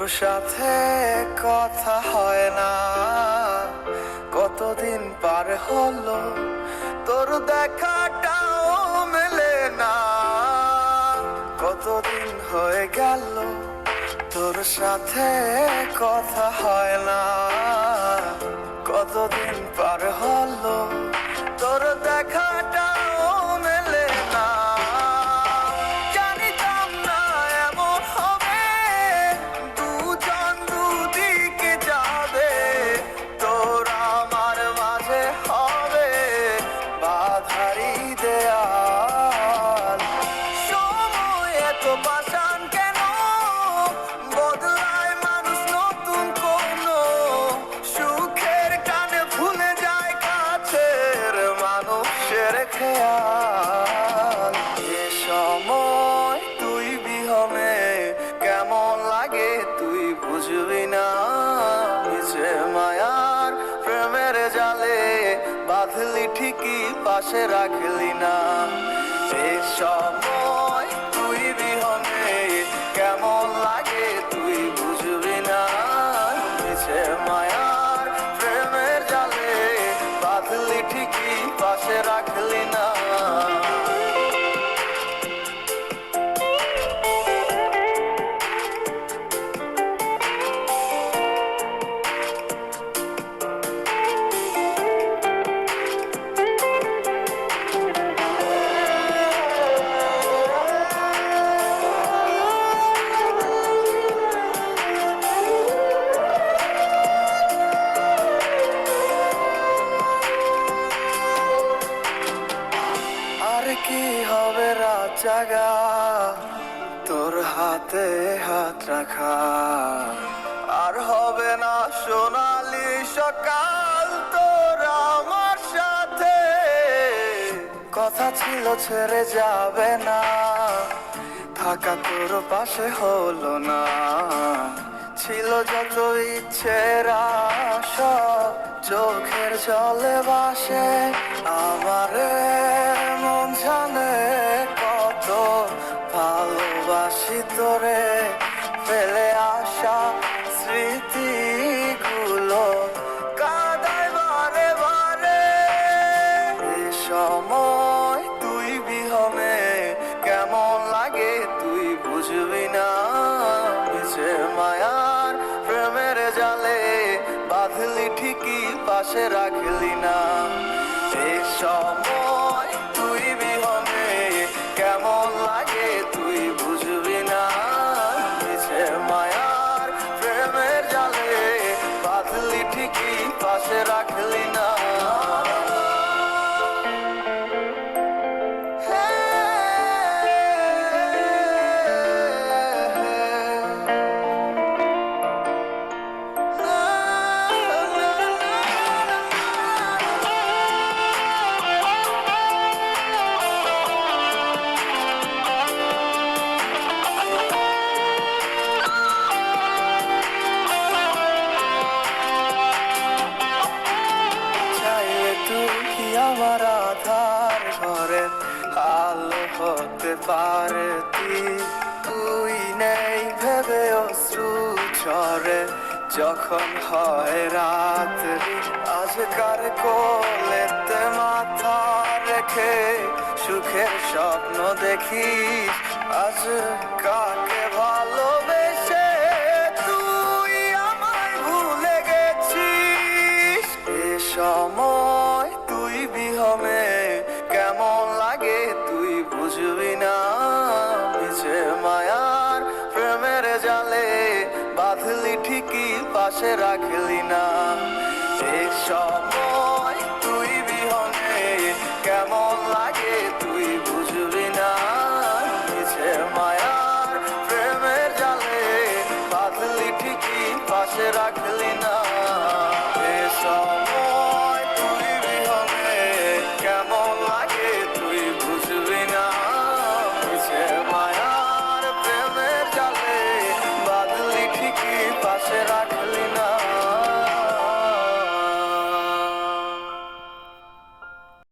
সাথে কথা হয় না, কতদিন পার হলো তোর দেখাটাও মেলে না। কতদিন হয়ে গেল তোর সাথে কথা হয় না, কতদিন পার হলো তোর দেখাটাও মেলে না। জানিতাম না এমন হবে, দুজন দুদিকে যাবে, তোর আমার মাঝে হবে বাধারি দেয়াল। সময় এত পাষাণ কেন, বদলায় মানুষ নতুন কোনো সুখের টানে ভুলে যায় কাছের মানুষের খেয়াল। এ সময় তুই বিহনে কেমন লাগে তুই বুঝবি না, নিচে মায়ার প্রেমের জালে বাঁধলি ঠিকই পাশে রাখলি না। এ সময় তুই বিহনে কেমন লাগে তুই বুঝবি না, নিচে মায়ার প্রেমের জালে বাঁধলি ঠিকই পাশে রাখলি না। আর কি হবে রাত জাগা তোর হাতে হাত রাখা, আর হবে না সোনালি সকাল তোর আমার সাথে। কথা ছিল ছেড়ে যাবে না, থাকা তোর পাশে হলো না। ছিল যত ইচ্ছের আশা চোখের জলে ভাসে, আমারে মন জানে কত ভালোবাসি তোরে। ফেলে আসা স্মৃতিগুলো কাঁদায় বারে বারে। এ সময় তুই বিহনে কেমন লাগে তুই বুঝবি না, নিচে মায়ার প্রেমের জালে বাঁধলি ঠিকই পাশে রাখলি না। এ সময় তুই বিহনে কেমন লাগে তুই বুঝবি না, নিচে মায়ার প্রেমের জালে বাঁধলি ঠিকই পাশে রাখলি না। তুই আমার আধার ঘরে আলো হতে পারতি, তুই নেই ভেবে অশ্রু ঝরে যখন হয় রাত। আজকার কোলেতে মাথা রেখে সুখের স্বপ্ন দেখিস, আজ কাকে ভালোবেসে তুই আমায় ভুলে গেছিস। এ সময় তুই বিহনে কেমন লাগে তুই বুঝবি না, নিচে মায়ার প্রেমের জালে বাঁধলি ঠিকই পাশে রাখলি না। এ সময় তুই বিহনে কেমন লাগে